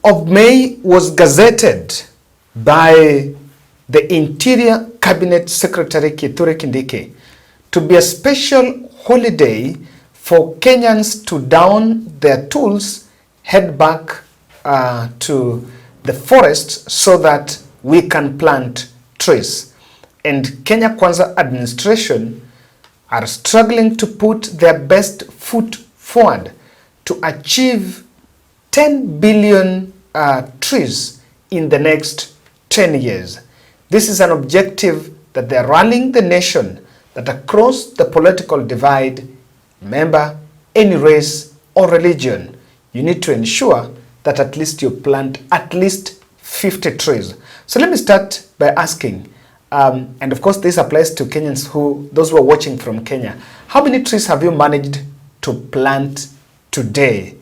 of May was gazetted by the Interior Cabinet Secretary Kithure Kindiki to be a special holiday for Kenyans to don their tools, head back to the forest so that we can plant trees. And Kenya Kwanza administration are struggling to put their best foot forward to achieve 10 billion trees in the next 10 years. This is an objective that they're rallying the nation, that across the political divide, remember, any race or religion, you need to ensure that at least you plant at least 50 trees. So let me start by asking, and of course this applies to Kenyans those who are watching from Kenya. How many trees have you managed to plant today?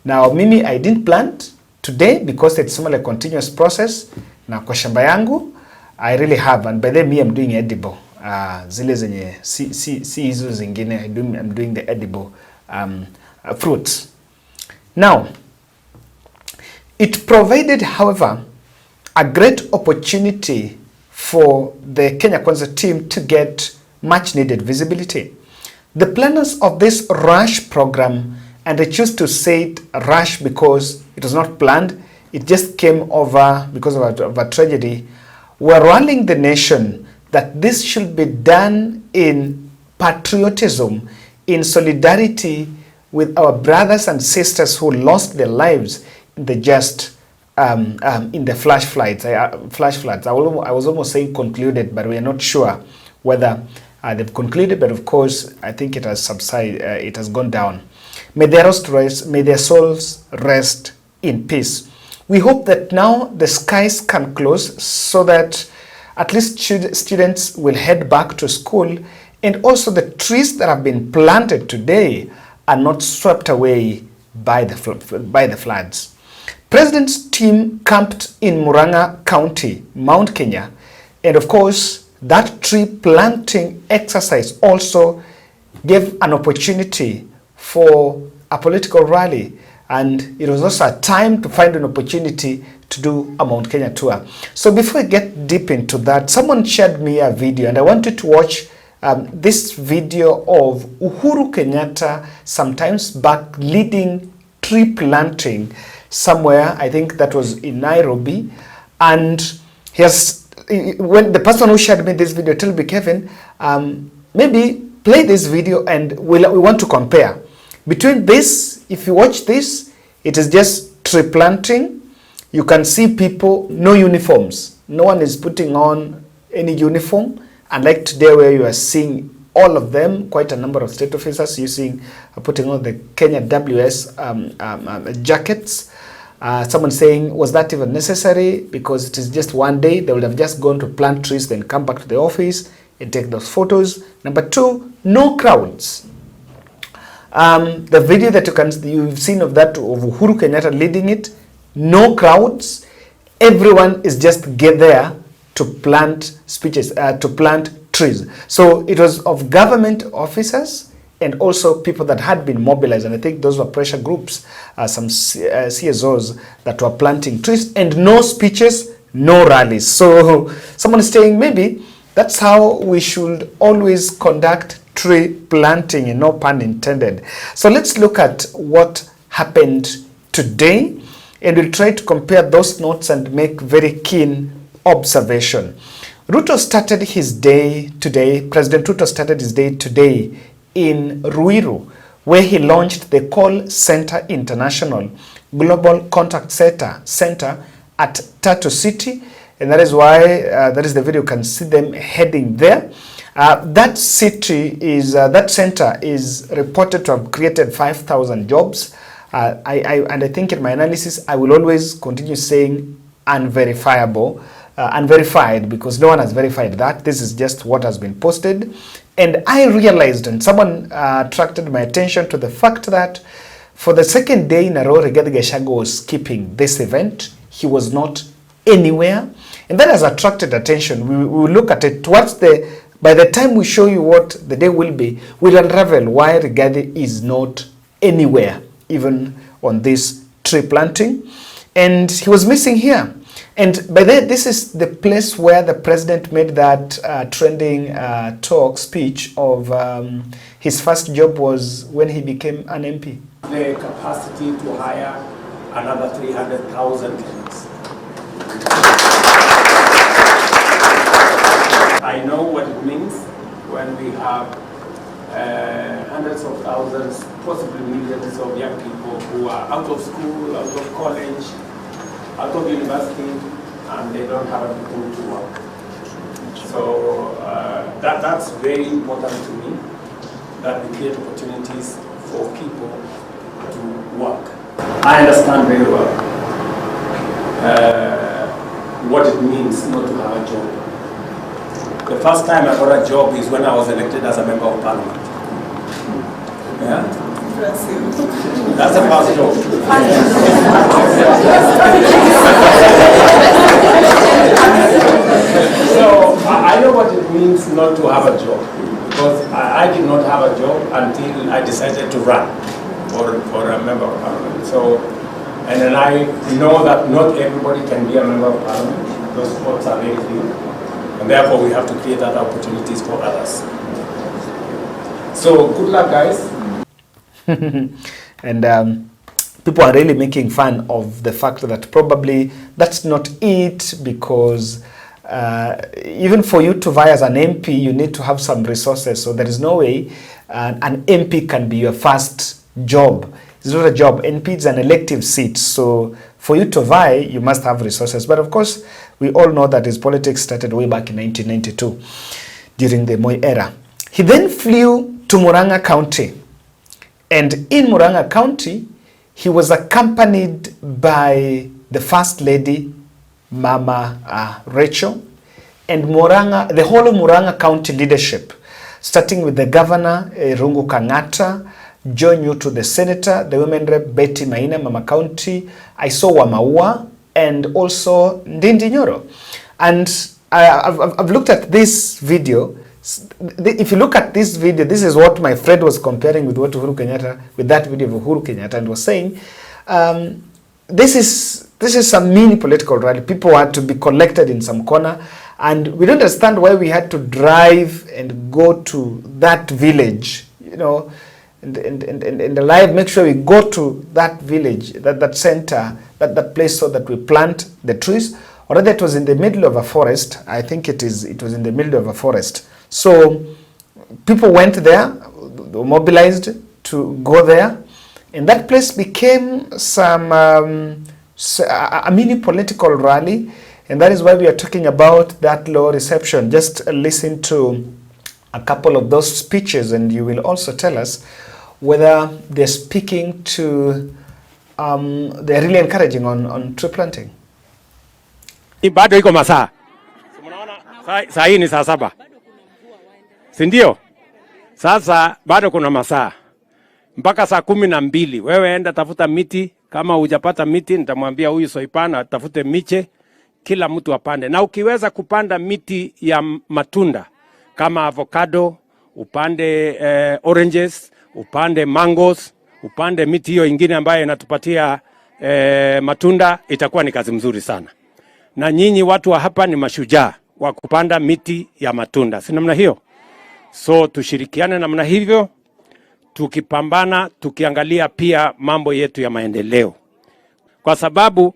Now, Mimi, I didn't plant today because it's somewhat a continuous process. Na kwa shamba yangu, I really have, and by then me, I'm doing edible. Zile zenye, si hizo zingine, I'm doing the edible fruits. Now, it provided, however, a great opportunity for the Kenya Kwanza team to get much needed visibility. The planners of this rush program, and I choose to say it rush because it was not planned, it just came over because of a tragedy, were rallying the nation that this should be done in patriotism, in solidarity with our brothers and sisters who lost their lives in the in the flash floods. I was almost saying concluded, but we are not sure whether they've concluded. But of course, I think it has subsided. It has gone down. May their souls rest in peace. We hope that now the skies can close so that at least students will head back to school, and also the trees that have been planted today are not swept away by the floods. President's team camped in Moranga County, Mount Kenya, and of course that tree planting exercise also gave an opportunity for a political rally, and it was also a time to find an opportunity to do a Mount Kenya tour. So before I get deep into that, someone shared me a video, and I wanted to watch this video of Uhuru Kenyatta sometimes back leading tree planting somewhere. I think that was in Nairobi, and when the person who shared me this video told me, Kevin, maybe play this video and we want to compare between this. If you watch this, it is just tree planting. You can see people, no uniforms. No one is putting on any uniform. Unlike today where you are seeing all of them, quite a number of state officers putting on the Kenya WS jackets. Someone saying, was that even necessary? Because it is just one day. They would have just gone to plant trees, then come back to the office and take those photos. Number two, no crowds. The video that you've seen of that, of Uhuru Kenyatta leading it, no crowds. Everyone is just there to plant trees. So it was of government officers and also people that had been mobilized, and I think those were pressure groups, some CSOs that were planting trees, and no speeches, no rallies. So someone is saying maybe that's how we should always conduct tree planting, and no pun intended. So let's look at what happened today, and we'll try to compare those notes and make very keen observation. Ruto started his day today, President Ruto started his day today in Ruiru, where he launched the Call Center International Global Contact Center at Tatu City, and that is why, that is the video, you can see them heading there. That center is reported to have created 5,000 jobs. And I think in my analysis, I will always continue saying unverifiable, unverified, because no one has verified that. This is just what has been posted. And I realized, and someone attracted my attention to the fact that for the second day in a row, Rigathi Gachagua was skipping this event. He was not anywhere. And that has attracted attention. We will look at it by the time we show you what the day will be, we'll unravel why Rigathi is not anywhere, even on this tree planting. And he was missing here. And by then, this is the place where the president made that trending talk speech of his first job was when he became an MP. The capacity to hire another 300,000 Kenyans. I know what it means when we have hundreds of thousands, possibly millions of young people who are out of school, out of college, out of university, and they don't have anything to work. So that's very important to me, that we create opportunities for people to work. I understand very well what it means not to have a job. The first time I got a job is when I was elected as a member of parliament. Yeah? That's the first job. So I know what it means not to have a job, because I did not have a job until I decided to run for a member of parliament. So, and then I know that not everybody can be a member of parliament. Those spots are very few. And therefore, we have to create other opportunities for others. So, good luck, guys. And people are really making fun of the fact that probably that's not it, because even for you to vie as an MP, you need to have some resources. So there is no way an MP can be your first job. It's not a job. NP is an elective seat. So for you to vie, you must have resources. But of course, we all know that his politics started way back in 1992 during the Moi era. He then flew to Moranga County. And in Moranga County, he was accompanied by the First Lady, Mama Rachel, and the whole of Moranga County leadership, starting with the governor, Rungu Kangata, Joe Nyuto, the senator, the women rep, Betty Maina, Mama County, I saw Wamaua, and also Ndindi Nyoro. And I've looked at this video. If you look at this video, this is what my friend was comparing with what Uhuru Kenyatta, with that video of Uhuru Kenyatta, and was saying, this is some mini political rally. People had to be collected in some corner, and we don't understand why we had to drive and go to that village, you know, and the live, make sure we go to that village, that center, that place, so that we plant the trees. Or rather, it was in the middle of a forest. I think it was in the middle of a forest. So people went there, they were mobilized to go there, and that place became a mini political rally, and that is why we are talking about that low reception. Just listen to a couple of those speeches, and you will also tell us whether they're speaking to, they're really encouraging on tree planting. Bado iko masaa. Saa hii ni saa 7. Si ndio? Sasa bado kuna masaa. Mpaka saa 12. Wewe enda tafuta miti. Kama hujapata miti, nitamwambia huyu Soipana tafute miche, kila mtu apande. Na ukiweza kupanda miti ya matunda kama avocado, upande oranges, upande mangoes, upande miti hiyo ingine ambayo inatupatia matunda, itakuwa ni kazi mzuri sana. Na nyinyi watu wa hapa ni mashujaa wa kupanda miti ya matunda. Si namna hiyo? So tushirikiane namna hivyo, tukipambana, tukiangalia pia mambo yetu ya maendeleo. Kwa sababu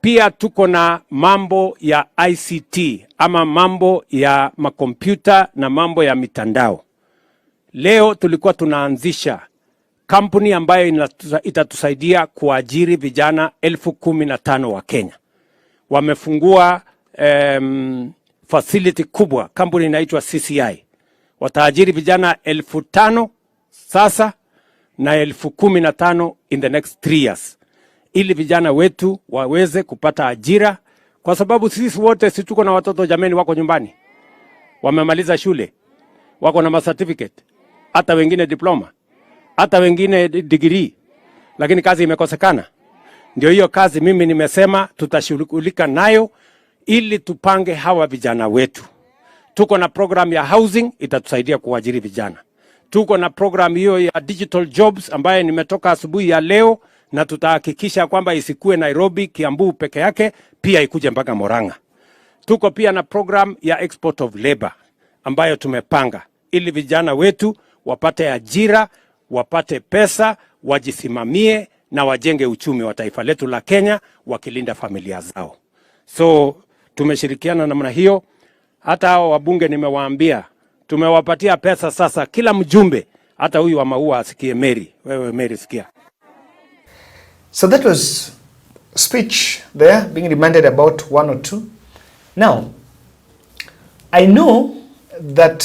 pia tuko na mambo ya ICT, ama mambo ya makompyuta na mambo ya mitandao. Leo tulikuwa tunaanzisha kampuni ambayo itatusaidia kuajiri vijana 15,000 wa Kenya. Wamefungua facility kubwa, kampuni inaitwa CCI. Wataajiri vijana 5,000 sasa na 15,000 in the next 3 years. Ili vijana wetu waweze kupata ajira, kwa sababu sisi wote si tuko na watoto jameni wako nyumbani. Wamemaliza shule, wako na certificate, hata wengine diploma, hata wengine degree, lakini kazi imekosekana. Ndio hiyo kazi mimi nimesema tutashughulika nayo ili tupange hawa vijana wetu. Tuko na program ya housing, itatusaidia kuajiri vijana. Tuko na program hiyo ya digital jobs ambaye nimetoka asubuhi ya leo na tutahakikisha kwamba isikue Nairobi, Kiambu peke yake, pia ikuje mpaka Moranga. Tuko pia na program ya export of labor ambayo tumepanga ili vijana wetu wapate ajira, wapate pesa, wajisimamie na wajenge uchumi wa taifa letu la Kenya wakilinda familia zao. So tumeshirikiana namna hiyo. Hata hao wabunge nimewaambia, tumewapatia pesa sasa kila mjumbe, hata huyu wa maua asikie. Mary, wewe Mary sikia. So that was speech there being demanded about one or two. Now, I know that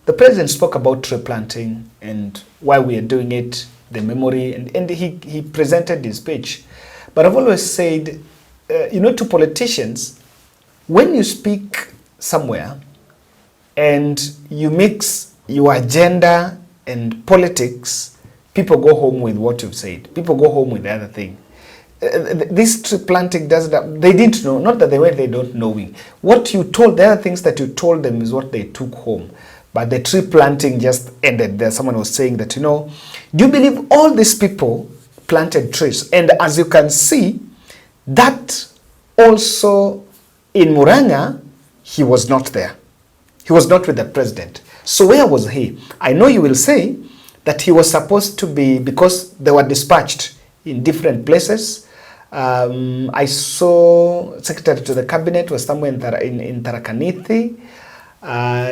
the president spoke about tree planting and why we are doing it, the memory, and he presented his speech. But I've always said, to politicians, when you speak somewhere and you mix your agenda and politics, people go home with what you've said. People go home with the other thing. This tree planting doesn't, they didn't know, not that they don't knowing. What you told, the other things that you told them is what they took home. But the tree planting just ended there. Someone was saying that, do you believe all these people planted trees? And as you can see, that also in Muran'ga, he was not there. He was not with the president. So where was he? I know you will say that he was supposed to be, because they were dispatched in different places. I saw Secretary to the Cabinet was somewhere in Tharaka-Nithi.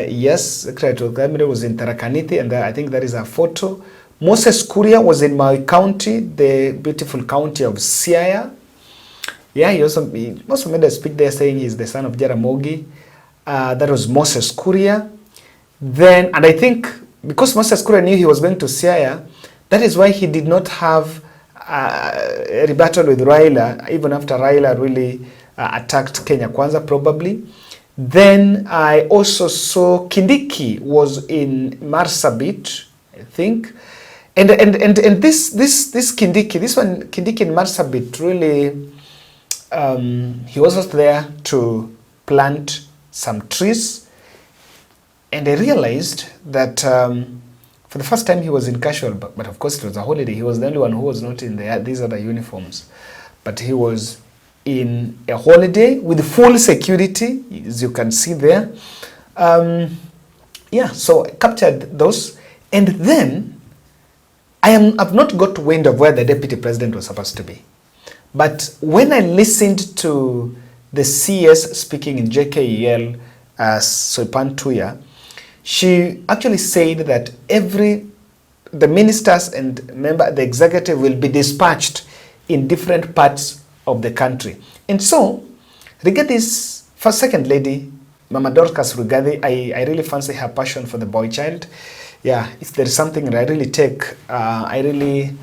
Yes, Secretary to the Cabinet was in Tharaka-Nithi, and I think that is a photo. Moses Kuria was in my county, the beautiful county of Siaya. Yeah, he also made a speech there saying he's the son of Jaramogi. That was Moses Kuria. Then, and I think because Moses Kuria knew he was going to Siaya, that is why he did not have a rebuttal with Raila, even after Raila really attacked Kenya Kwanza, probably. Then I also saw Kindiki was in Marsabit, I think. And this Kindiki, Kindiki in Marsabit, really, he was also there to plant some trees. And I realized that for the first time he was in casual, but of course it was a holiday. He was the only one who was not in these other uniforms. But he was in a holiday with full security, as you can see there. Yeah, so I captured those. And then I've not got wind of where the deputy president was supposed to be. But when I listened to the CS speaking in JKEL, Soipan Tuya, she actually said that the ministers and the executive will be dispatched in different parts of the country. And so, regarding this first second lady, Mama Dorcas Rigathi, I really fancy her passion for the boy child. Yeah, if there's something that I really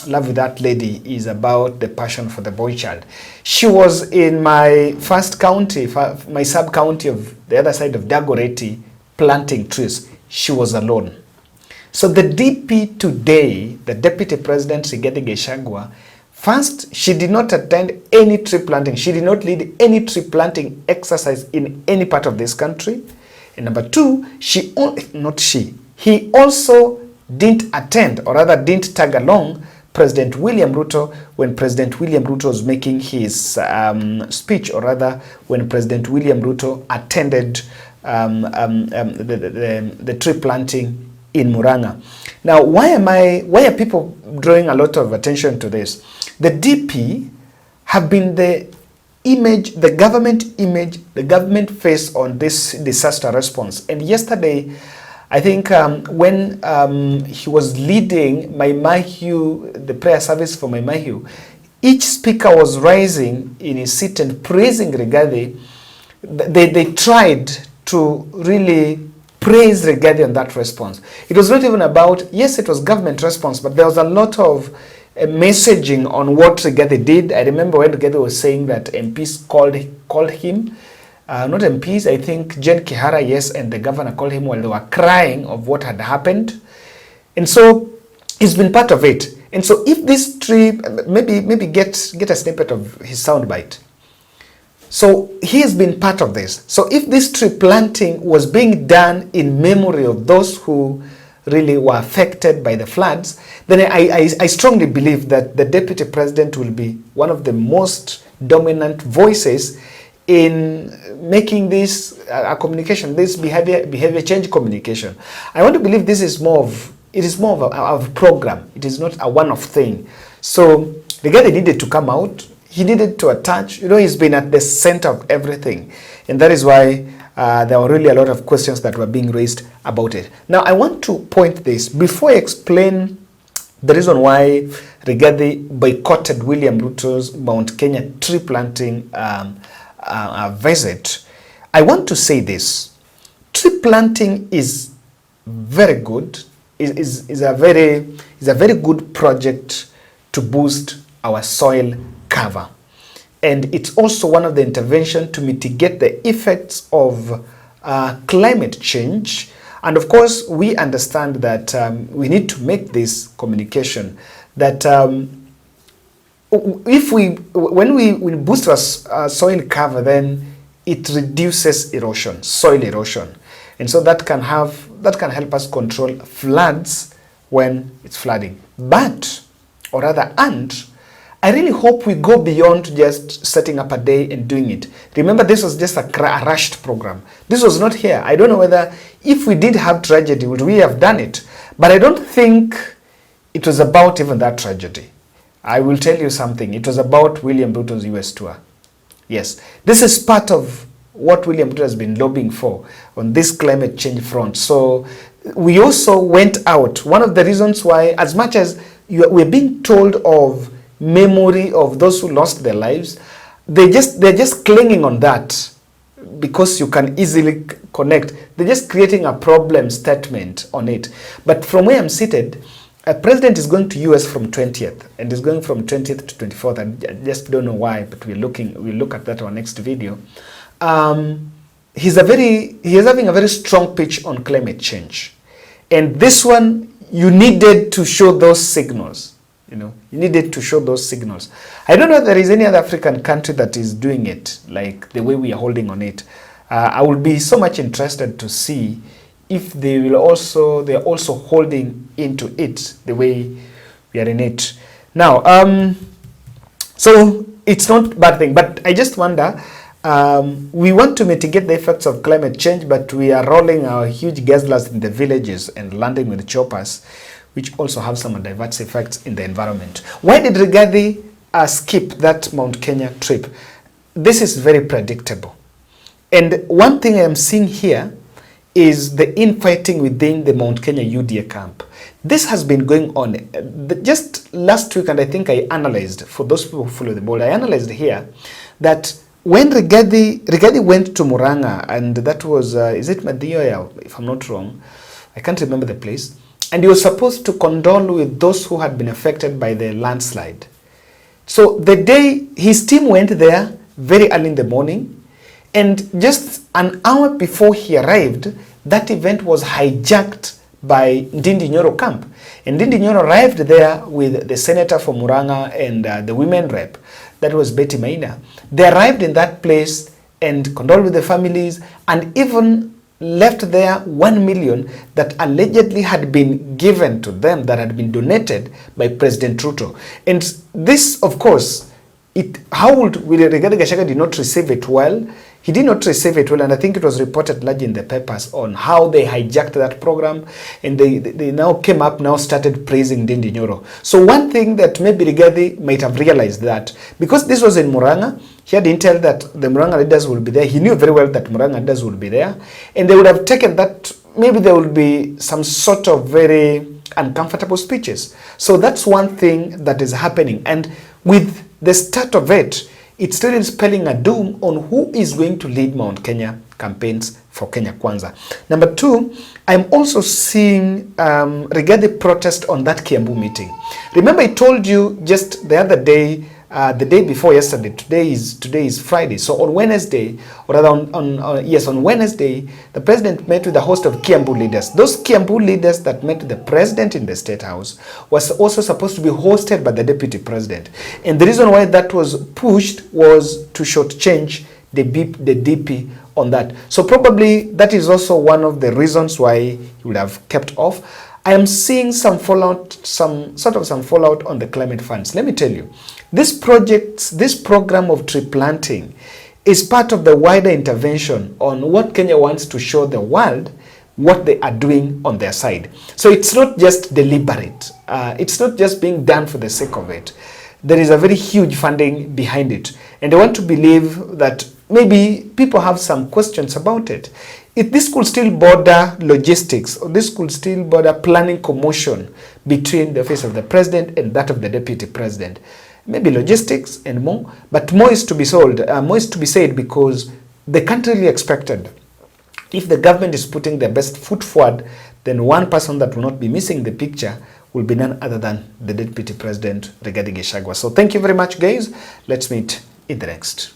love with that lady is about the passion for the boy child. She was in my first county, my sub-county of the other side of Dagoretti, planting trees. She was alone. So the DP today, the Deputy President Rigathi Gachagua, first, she did not attend any tree planting. She did not lead any tree planting exercise in any part of this country. And number two, he also didn't attend, or rather didn't tag along President William Ruto when President William Ruto was making his speech, or rather when President William Ruto attended the tree planting in Muran'ga. Now, why are people drawing a lot of attention to this? The DP have been the government face on this disaster response. And yesterday, I think when he was leading Maimahiu, the prayer service for Maimahiu, each speaker was rising in his seat and praising Rigathi. They tried to really praise Rigathi on that response. It was not even about, yes, it was government response, but there was a lot of messaging on what Rigathi did. I remember when Rigathi was saying that MPs called him, not MPs, I think Jen Kihara, yes, and the governor called him while they were crying of what had happened. And so he's been part of it. And so if this tree, maybe get a snippet of his soundbite. So he has been part of this. So if this tree planting was being done in memory of those who really were affected by the floods, then I strongly believe that the deputy president will be one of the most dominant voices in making this a communication, this behavior change communication. I want to believe this is more of, it is more of a program. It is not a one-off thing. So the guy needed to come out. He needed to attach. You know, he's been at the center of everything, and that is why there were really a lot of questions that were being raised about it. Now, I want to point this before I explain the reason why Rigathi boycotted William Ruto's Mount Kenya tree planting visit. I want to say this: tree planting is very good. Is a very good project to boost our soil cover, and it's also one of the interventions to mitigate the effects of climate change. And of course, we understand that we need to make this communication that when we boost our soil cover, then it reduces erosion, soil erosion, and so that can help us control floods when it's flooding. But, or rather, I really hope we go beyond just setting up a day and doing it. Remember, this was just a rushed program. This was not here. I don't know whether, if we did have tragedy, would we have done it? But I don't think it was about even that tragedy. I will tell you something. It was about William Ruto's US tour. Yes, this is part of what William Ruto has been lobbying for on this climate change front. So we also went out. One of the reasons why, as much as we're being told of memory of those who lost their lives, they're just clinging on that because you can easily connect. They're just creating a problem statement on it. But from where I'm seated, a president is going to US from 20th and is going from 20th to 24th. I just don't know why, but we'll look at that in our next video. He is having a very strong pitch on climate change, and this one you needed to show those signals. You know, you needed to show those signals. I don't know if there is any other African country that is doing it like the way we are holding on it. I will be so much interested to see if they're also holding into it the way we are in it now. So it's not a bad thing, but I just wonder. We want to mitigate the effects of climate change, but we are rolling our huge guzzlers in the villages and landing with choppers, which also have some adverse effects in the environment. Why did Rigathi skip that Mount Kenya trip? This is very predictable. And one thing I am seeing here is the infighting within the Mount Kenya UDA camp. This has been going on just last week, and I think I analyzed, for those people who follow the ball, I analyzed here that when Rigathi went to Muran'ga, and that was, is it Madioya, if I'm not wrong, I can't remember the place, and he was supposed to condole with those who had been affected by the landslide. So the day his team went there very early in the morning, and just an hour before he arrived, that event was hijacked by Ndindi Nyoro camp. And Ndindi Nyoro arrived there with the senator for Muran'ga and the women rep, that was Betty Maina. They arrived in that place and condoled with the families, and even left there 1 million that allegedly had been given to them, that had been donated by President Ruto. And this, of course, how would Rigathi Gachagua did not receive it well? He did not receive it well, and I think it was reported largely in the papers on how they hijacked that program, and they now came up, started praising Ndindi Nyoro. So one thing that maybe Rigathi might have realized, that because this was in Muran'ga, he had intel that the Muran'ga leaders will be there. He knew very well that Muran'ga leaders will be there, and they would have taken that, maybe there will be some sort of very uncomfortable speeches. So that's one thing that is happening, and with the start of it, it's really spelling a doom on who is going to lead Mount Kenya campaigns for Kenya Kwanza. Number two, I'm also seeing Rigathi protest on that Kiambu meeting. Remember, I told you just the other day, the day before yesterday, today is Friday. So on Wednesday, or rather on Wednesday, the president met with a host of Kiambu leaders. Those Kiambu leaders that met the president in the State House was also supposed to be hosted by the deputy president. And the reason why that was pushed was to shortchange the DP on that. So probably that is also one of the reasons why he would have kept off. I am seeing some fallout, some fallout on the climate funds. Let me tell you, this program of tree planting is part of the wider intervention on what Kenya wants to show the world what they are doing on their side. So it's not just deliberate. It's not just being done for the sake of it. There is a very huge funding behind it. And I want to believe that maybe people have some questions about it. If this could still border logistics, or this could still border planning commotion between the office of the president and that of the deputy president. Maybe logistics and more, but more is to be said because the country really expected. If the government is putting their best foot forward, then one person that will not be missing the picture will be none other than the deputy president, Rigathi Gachagua. So thank you very much, guys. Let's meet in the next.